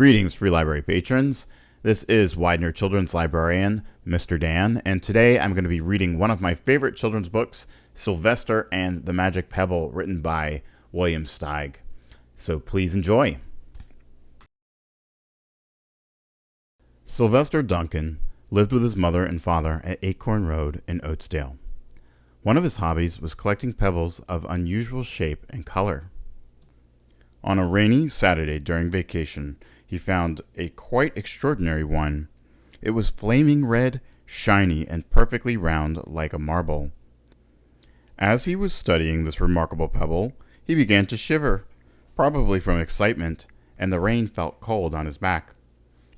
Greetings, Free Library patrons. This is Widener Children's Librarian, Mr. Dan, and today I'm going to be reading one of my favorite children's books, Sylvester and the Magic Pebble, written by William Steig. So please enjoy. Sylvester Duncan lived with his mother and father at Acorn Road in Oatsdale. One of his hobbies was collecting pebbles of unusual shape and color. On a rainy Saturday during vacation, he found a quite extraordinary one. It was flaming red, shiny, and perfectly round like a marble. As he was studying this remarkable pebble, he began to shiver, probably from excitement, and the rain felt cold on his back.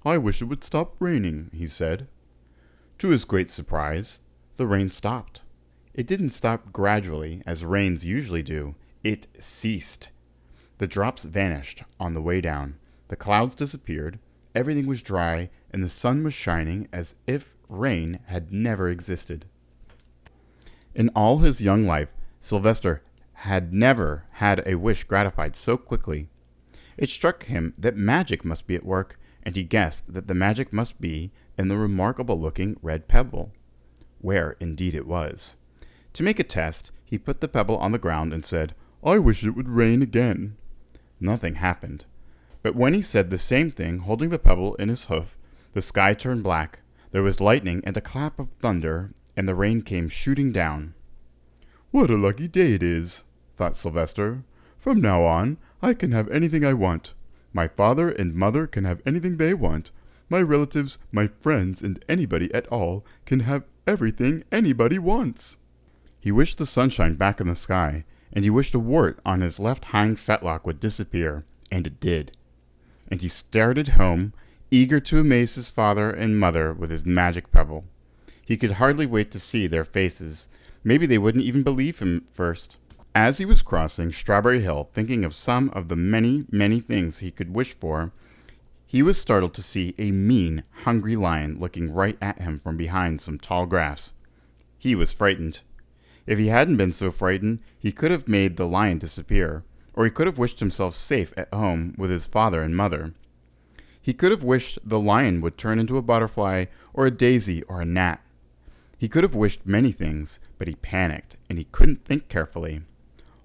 "I wish it would stop raining," he said. To his great surprise, the rain stopped. It didn't stop gradually, as rains usually do. It ceased. The drops vanished on the way down. The clouds disappeared, everything was dry, and the sun was shining as if rain had never existed. In all his young life, Sylvester had never had a wish gratified so quickly. It struck him that magic must be at work, and he guessed that the magic must be in the remarkable-looking red pebble, where indeed it was. To make a test, he put the pebble on the ground and said, "I wish it would rain again." Nothing happened. But when he said the same thing, holding the pebble in his hoof, the sky turned black, there was lightning and a clap of thunder, and the rain came shooting down. "What a lucky day it is," thought Sylvester. "From now on, I can have anything I want. My father and mother can have anything they want. My relatives, my friends, and anybody at all can have everything anybody wants." He wished the sunshine back in the sky, and he wished a wart on his left hind fetlock would disappear, and it did. And he started home, eager to amaze his father and mother with his magic pebble. He could hardly wait to see their faces. Maybe they wouldn't even believe him first. As he was crossing Strawberry Hill, thinking of some of the many, many things he could wish for, he was startled to see a mean, hungry lion looking right at him from behind some tall grass. He was frightened. If he hadn't been so frightened, he could have made the lion disappear, or he could have wished himself safe at home with his father and mother. He could have wished the lion would turn into a butterfly, or a daisy, or a gnat. He could have wished many things, but he panicked, and he couldn't think carefully.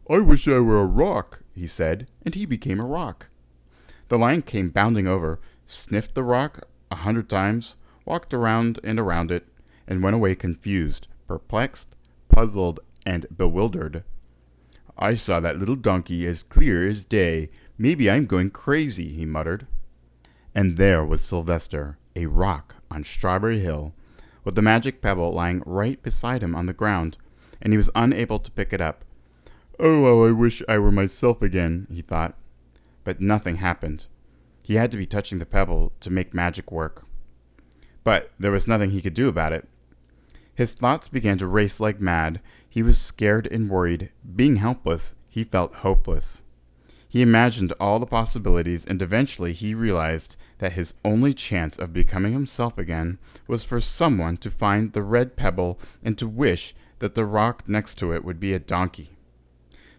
"I wish I were a rock," he said, and he became a rock. The lion came bounding over, sniffed the rock 100 times, walked around and around it, and went away confused, perplexed, puzzled, and bewildered. "I saw that little donkey as clear as day. Maybe I'm going crazy," he muttered. And there was Sylvester, a rock on Strawberry Hill, with the magic pebble lying right beside him on the ground, and he was unable to pick it up. "Oh, how I wish I were myself again," he thought. But nothing happened. He had to be touching the pebble to make magic work. But there was nothing he could do about it. His thoughts began to race like mad. He was scared and worried. Being helpless, he felt hopeless. He imagined all the possibilities, and eventually he realized that his only chance of becoming himself again was for someone to find the red pebble and to wish that the rock next to it would be a donkey.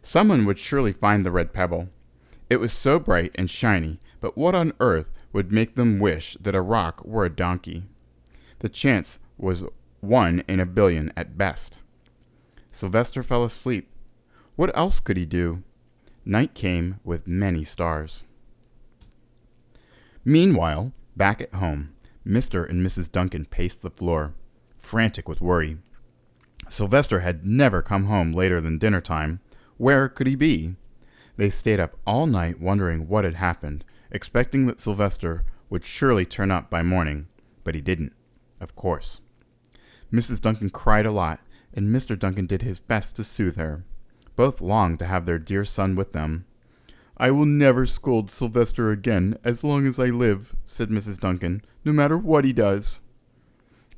Someone would surely find the red pebble. It was so bright and shiny, but what on earth would make them wish that a rock were a donkey? The chance was 1 in a billion at best. Sylvester fell asleep. What else could he do? Night came with many stars. Meanwhile, back at home, Mr. and Mrs. Duncan paced the floor, frantic with worry. Sylvester had never come home later than dinner time. Where could he be? They stayed up all night wondering what had happened, expecting that Sylvester would surely turn up by morning, but he didn't, of course. Mrs. Duncan cried a lot, and Mr. Duncan did his best to soothe her. Both longed to have their dear son with them. "I will never scold Sylvester again as long as I live," said Mrs. Duncan, "no matter what he does."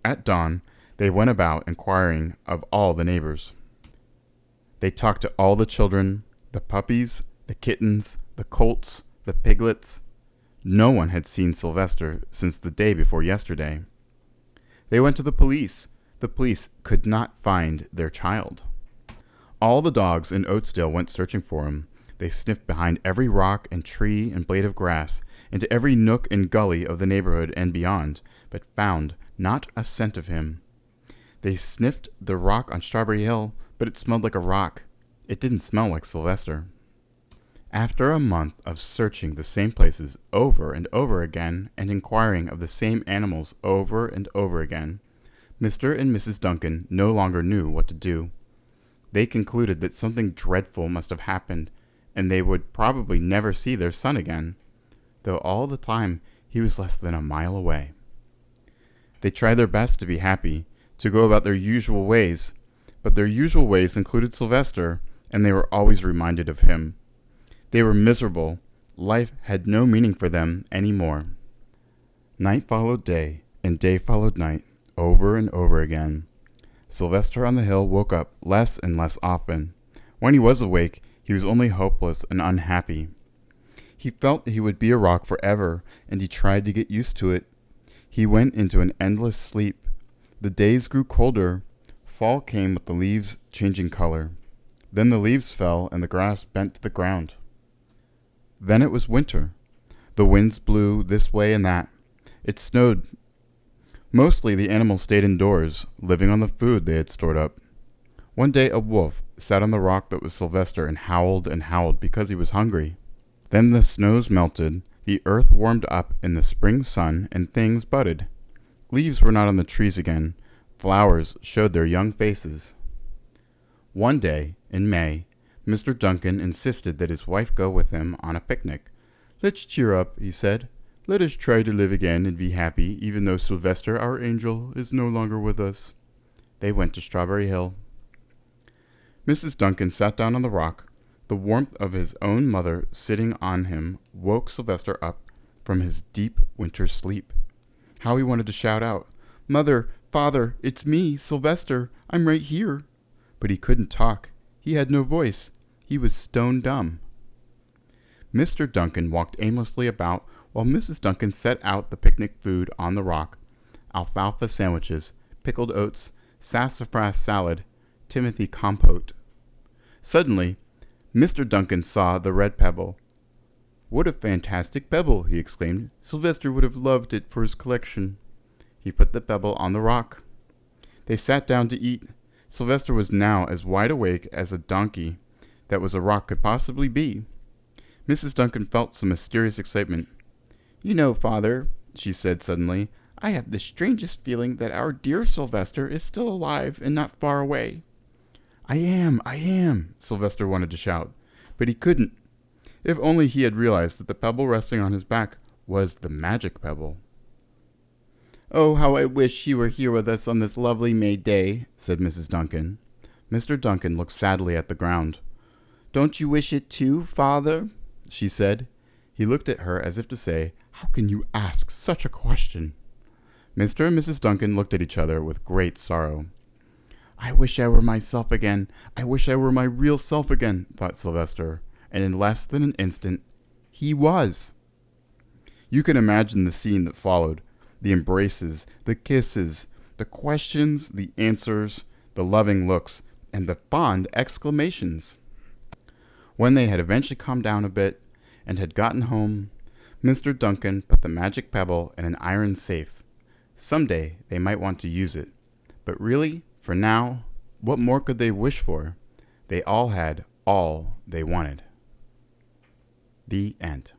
At dawn, they went about inquiring of all the neighbors. They talked to all the children, the puppies, the kittens, the colts, the piglets. No one had seen Sylvester since the day before yesterday. They went to the police. The police could not find their child. All the dogs in Oatsdale went searching for him. They sniffed behind every rock and tree and blade of grass, into every nook and gully of the neighborhood and beyond, but found not a scent of him. They sniffed the rock on Strawberry Hill, but it smelled like a rock. It didn't smell like Sylvester. After a month of searching the same places over and over again and inquiring of the same animals over and over again, Mr. and Mrs. Duncan no longer knew what to do. They concluded that something dreadful must have happened, and they would probably never see their son again, though all the time he was less than a mile away. They tried their best to be happy, to go about their usual ways, but their usual ways included Sylvester, and they were always reminded of him. They were miserable. Life had no meaning for them any more. Night followed day, and day followed night, over and over again. Sylvester on the hill woke up less and less often. When he was awake, he was only hopeless and unhappy. He felt he would be a rock forever, and he tried to get used to it. He went into an endless sleep. The days grew colder. Fall came with the leaves changing color. Then the leaves fell, and the grass bent to the ground. Then it was winter. The winds blew this way and that. It snowed. Mostly the animals stayed indoors, living on the food they had stored up. One day a wolf sat on the rock that was Sylvester and howled because he was hungry. Then the snows melted, the earth warmed up in the spring sun, and things budded. Leaves were not on the trees again. Flowers showed their young faces. One day, in May, Mr. Duncan insisted that his wife go with him on a picnic. "Let's cheer up," he said. "Let us try to live again and be happy, even though Sylvester, our angel, is no longer with us." They went to Strawberry Hill. Mrs. Duncan sat down on the rock. The warmth of his own mother sitting on him woke Sylvester up from his deep winter sleep. How he wanted to shout out, "Mother, Father, it's me, Sylvester. I'm right here." But he couldn't talk. He had no voice. He was stone dumb. Mr. Duncan walked aimlessly about while Mrs. Duncan set out the picnic food on the rock: alfalfa sandwiches, pickled oats, sassafras salad, Timothy compote. Suddenly, Mr. Duncan saw the red pebble. "What a fantastic pebble!" he exclaimed. "Sylvester would have loved it for his collection." He put the pebble on the rock. They sat down to eat. Sylvester was now as wide awake as a donkey that was a rock could possibly be. Mrs. Duncan felt some mysterious excitement. "You know, Father," she said suddenly, "I have the strangest feeling that our dear Sylvester is still alive and not far away." I am, Sylvester wanted to shout, but he couldn't. If only he had realized that the pebble resting on his back was the magic pebble. "Oh, how I wish you were here with us on this lovely May day," said Mrs. Duncan. Mr. Duncan looked sadly at the ground. "Don't you wish it too, Father?" she said. He looked at her as if to say, "How can you ask such a question?" Mr. and Mrs. Duncan looked at each other with great sorrow. "I wish I were myself again. I wish I were my real self again," thought Sylvester, and in less than an instant, he was. You can imagine the scene that followed: the embraces, the kisses, the questions, the answers, the loving looks, and the fond exclamations. When they had eventually calmed down a bit and had gotten home, Mr. Duncan put the magic pebble in an iron safe. Someday they might want to use it, but really, for now, what more could they wish for? They all had all they wanted. The end.